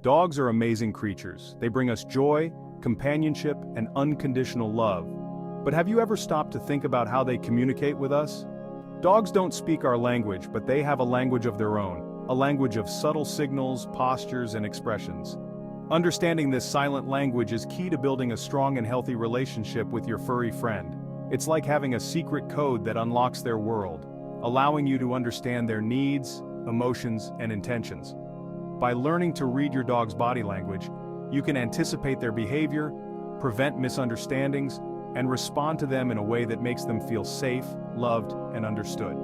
Dogs are amazing creatures. They bring us joy, companionship, and unconditional love. But have you ever stopped to think about how they communicate with us? Dogs don't speak our language, but they have a language of their own, a language of subtle signals, postures, and expressions. Understanding this silent language is key to building a strong and healthy relationship with your furry friend. It's like having a secret code that unlocks their world, allowing you to understand their needs, emotions, and intentions. By learning to read your dog's body language, you can anticipate their behavior, prevent misunderstandings, and respond to them in a way that makes them feel safe, loved, and understood.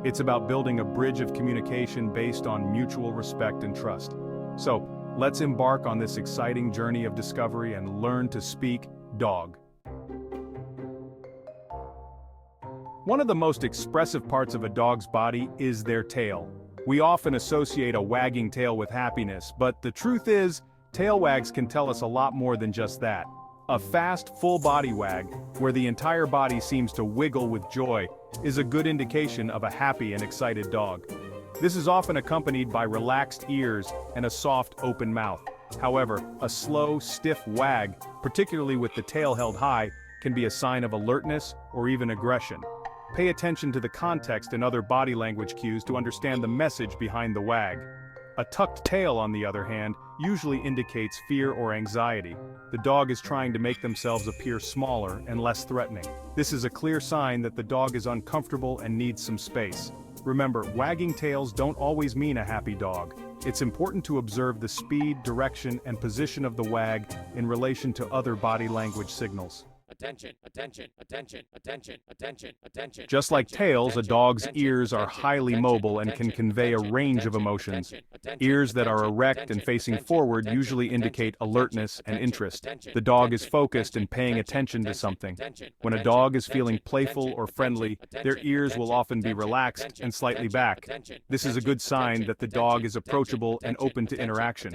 It's about building a bridge of communication based on mutual respect and trust. So, let's embark on this exciting journey of discovery and learn to speak dog. One of the most expressive parts of a dog's body is their tail. We often associate a wagging tail with happiness, but the truth is, tail wags can tell us a lot more than just that. A fast, full body wag, where the entire body seems to wiggle with joy, is a good indication of a happy and excited dog. This is often accompanied by relaxed ears and a soft, open mouth. However, a slow, stiff wag, particularly with the tail held high, can be a sign of alertness or even aggression. Pay attention to the context and other body language cues to understand the message behind the wag. A tucked tail, on the other hand, usually indicates fear or anxiety. The dog is trying to make themselves appear smaller and less threatening. This is a clear sign that the dog is uncomfortable and needs some space. Remember, wagging tails don't always mean a happy dog. It's important to observe the speed, direction, and position of the wag in relation to other body language signals. Attention, attention, attention, attention, attention, attention. Just like tails, a dog's ears are highly mobile and can convey a range of emotions. Ears that are erect and facing forward usually indicate alertness and interest. The dog is focused and paying attention to something. When a dog is feeling playful or friendly, their ears will often be relaxed and slightly back. This is a good sign that the dog is approachable and open to interaction.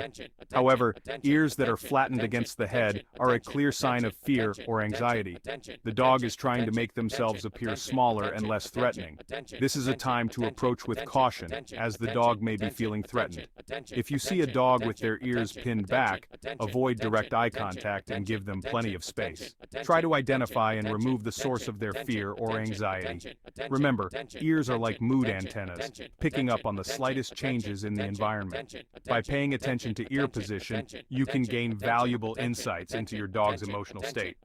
However, ears that are flattened against the head are a clear sign of fear or anxiety. The dog is trying to make themselves appear smaller and less threatening. This is a time to approach with caution, as the dog may be feeling threatened. If you see a dog with their ears pinned back, avoid direct eye contact and give them plenty of space. Try to identify and remove the source of their fear or anxiety. Remember, ears are like mood antennas, picking up on the slightest changes in the environment. By paying attention to ear position, you can gain valuable insights into your dog's emotional state.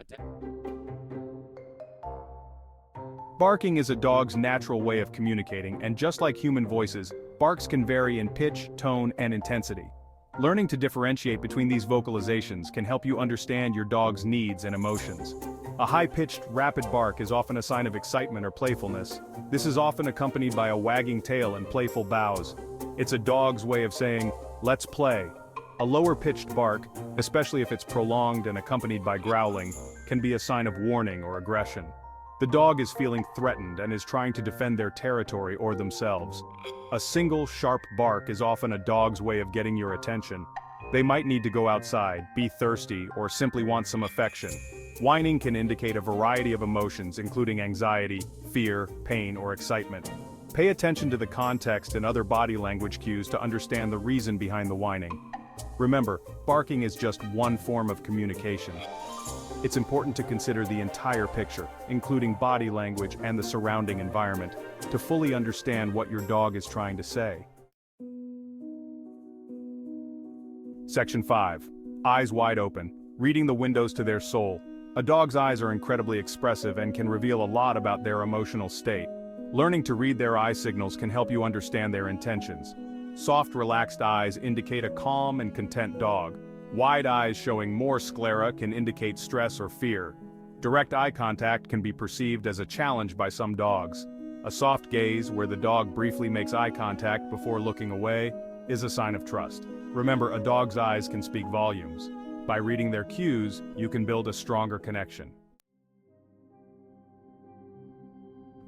Barking is a dog's natural way of communicating, and just like human voices, barks can vary in pitch, tone, and intensity. Learning to differentiate between these vocalizations can help you understand your dog's needs and emotions. A high-pitched, rapid bark is often a sign of excitement or playfulness. This is often accompanied by a wagging tail and playful bows. It's a dog's way of saying, "Let's play." A lower-pitched bark, especially if it's prolonged and accompanied by growling, can be a sign of warning or aggression. The dog is feeling threatened and is trying to defend their territory or themselves. A single, sharp bark is often a dog's way of getting your attention. They might need to go outside, be thirsty, or simply want some affection. Whining can indicate a variety of emotions, including anxiety, fear, pain, or excitement. Pay attention to the context and other body language cues to understand the reason behind the whining. Remember, barking is just one form of communication. It's important to consider the entire picture, including body language and the surrounding environment, to fully understand what your dog is trying to say. Section 5. Eyes wide open. Reading the windows to their soul. A dog's eyes are incredibly expressive and can reveal a lot about their emotional state. Learning to read their eye signals can help you understand their intentions. Soft, relaxed eyes indicate a calm and content dog. Wide eyes showing more sclera can indicate stress or fear. Direct eye contact can be perceived as a challenge by some dogs. A soft gaze, where the dog briefly makes eye contact before looking away, is a sign of trust. Remember, a dog's eyes can speak volumes. By reading their cues, you can build a stronger connection.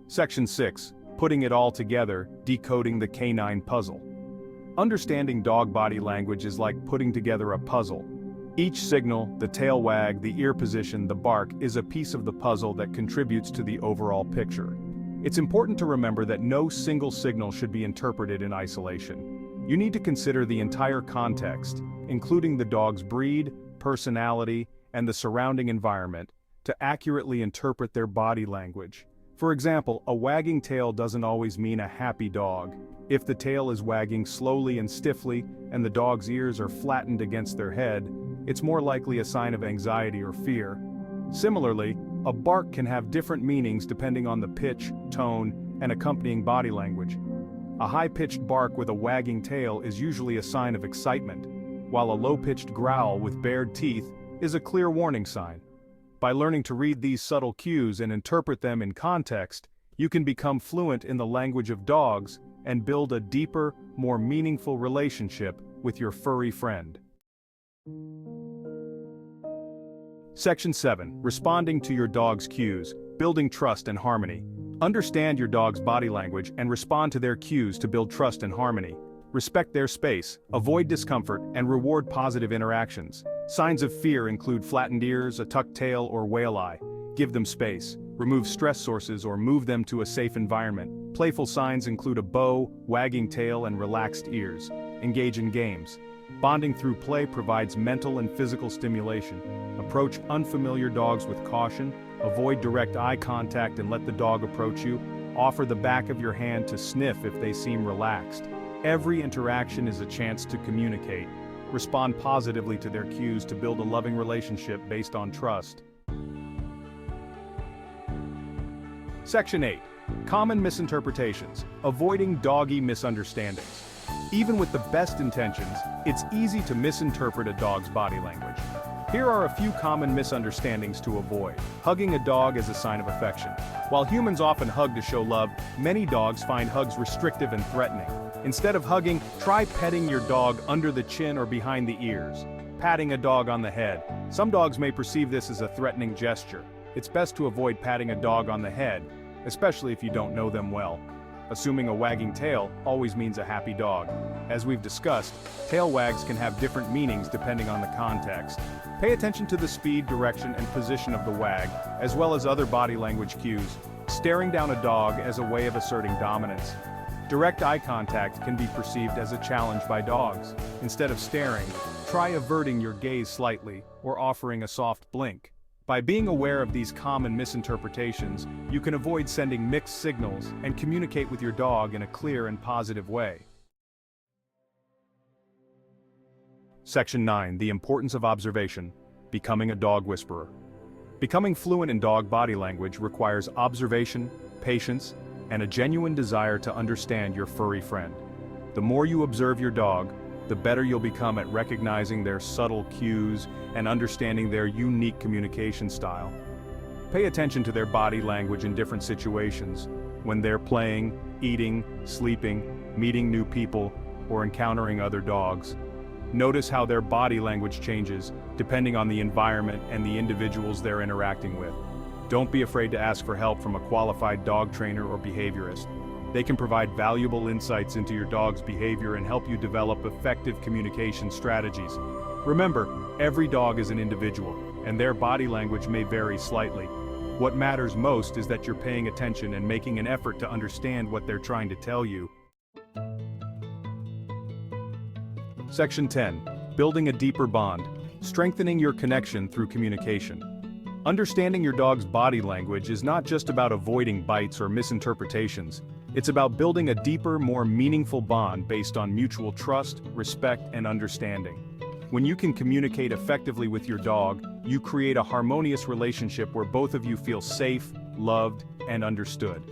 Section 6. Putting it all together, decoding the canine puzzle. Understanding dog body language is like putting together a puzzle. Each signal, the tail wag, the ear position, the bark, is a piece of the puzzle that contributes to the overall picture. It's important to remember that no single signal should be interpreted in isolation. You need to consider the entire context, including the dog's breed, personality, and the surrounding environment, to accurately interpret their body language. For example, a wagging tail doesn't always mean a happy dog. If the tail is wagging slowly and stiffly, and the dog's ears are flattened against their head, it's more likely a sign of anxiety or fear. Similarly, a bark can have different meanings depending on the pitch, tone, and accompanying body language. A high-pitched bark with a wagging tail is usually a sign of excitement, while a low-pitched growl with bared teeth is a clear warning sign. By learning to read these subtle cues and interpret them in context, you can become fluent in the language of dogs and build a deeper, more meaningful relationship with your furry friend. Section 7. Responding to your dog's cues, building trust and harmony. Understand your dog's body language and respond to their cues to build trust and harmony. Respect their space, avoid discomfort, and reward positive interactions. Signs of fear include flattened ears, a tucked tail, or whale eye. Give them space. Remove stress sources or move them to a safe environment. Playful signs include a bow, wagging tail, and relaxed ears. Engage in games. Bonding through play provides mental and physical stimulation. Approach unfamiliar dogs with caution. Avoid direct eye contact and let the dog approach you. Offer the back of your hand to sniff if they seem relaxed. Every interaction is a chance to communicate. Respond positively to their cues to build a loving relationship based on trust. Section 8. Common misinterpretations. Avoiding doggy misunderstandings. Even with the best intentions, it's easy to misinterpret a dog's body language. Here are a few common misunderstandings to avoid. Hugging a dog as a sign of affection. While humans often hug to show love, many dogs find hugs restrictive and threatening. Instead of hugging, try petting your dog under the chin or behind the ears. Patting a dog on the head. Some dogs may perceive this as a threatening gesture. It's best to avoid patting a dog on the head, especially if you don't know them well. Assuming a wagging tail always means a happy dog. As we've discussed, tail wags can have different meanings depending on the context. Pay attention to the speed, direction, and position of the wag, as well as other body language cues. Staring down a dog as a way of asserting dominance. Direct eye contact can be perceived as a challenge by dogs. Instead of staring, try averting your gaze slightly or offering a soft blink. By being aware of these common misinterpretations, you can avoid sending mixed signals and communicate with your dog in a clear and positive way. Section 9. The importance of observation. Becoming a dog whisperer. Becoming fluent in dog body language requires observation, patience, and a genuine desire to understand your furry friend. The more you observe your dog, the better you'll become at recognizing their subtle cues and understanding their unique communication style. Pay attention to their body language in different situations, when they're playing, eating, sleeping, meeting new people, or encountering other dogs. Notice how their body language changes, depending on the environment and the individuals they're interacting with. Don't be afraid to ask for help from a qualified dog trainer or behaviorist. They can provide valuable insights into your dog's behavior and help you develop effective communication strategies. Remember, every dog is an individual, and their body language may vary slightly. What matters most is that you're paying attention and making an effort to understand what they're trying to tell you. Section 10. Building a deeper bond. Strengthening your connection through communication. Understanding your dog's body language is not just about avoiding bites or misinterpretations. It's about building a deeper, more meaningful bond based on mutual trust, respect, and understanding. When you can communicate effectively with your dog, you create a harmonious relationship where both of you feel safe, loved, and understood.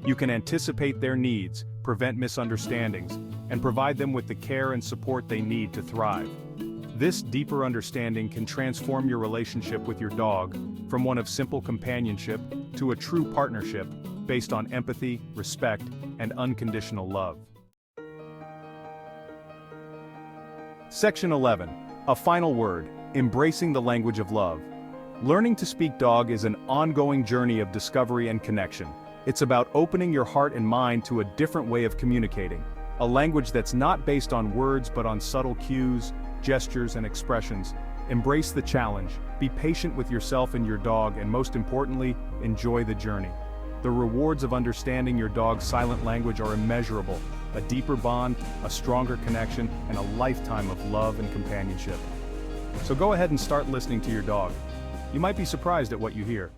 You can anticipate their needs, prevent misunderstandings, and provide them with the care and support they need to thrive. This deeper understanding can transform your relationship with your dog from one of simple companionship to a true partnership based on empathy, respect, and unconditional love. Section 11. A final word. Embracing the language of love. Learning to speak dog is an ongoing journey of discovery and connection. It's about opening your heart and mind to a different way of communicating, a language that's not based on words but on subtle cues, gestures, and expressions. Embrace the challenge, be patient with yourself and your dog, and most importantly, enjoy the journey. The rewards of understanding your dog's silent language are immeasurable. A deeper bond, a stronger connection, and a lifetime of love and companionship. So go ahead and start listening to your dog. You might be surprised at what you hear.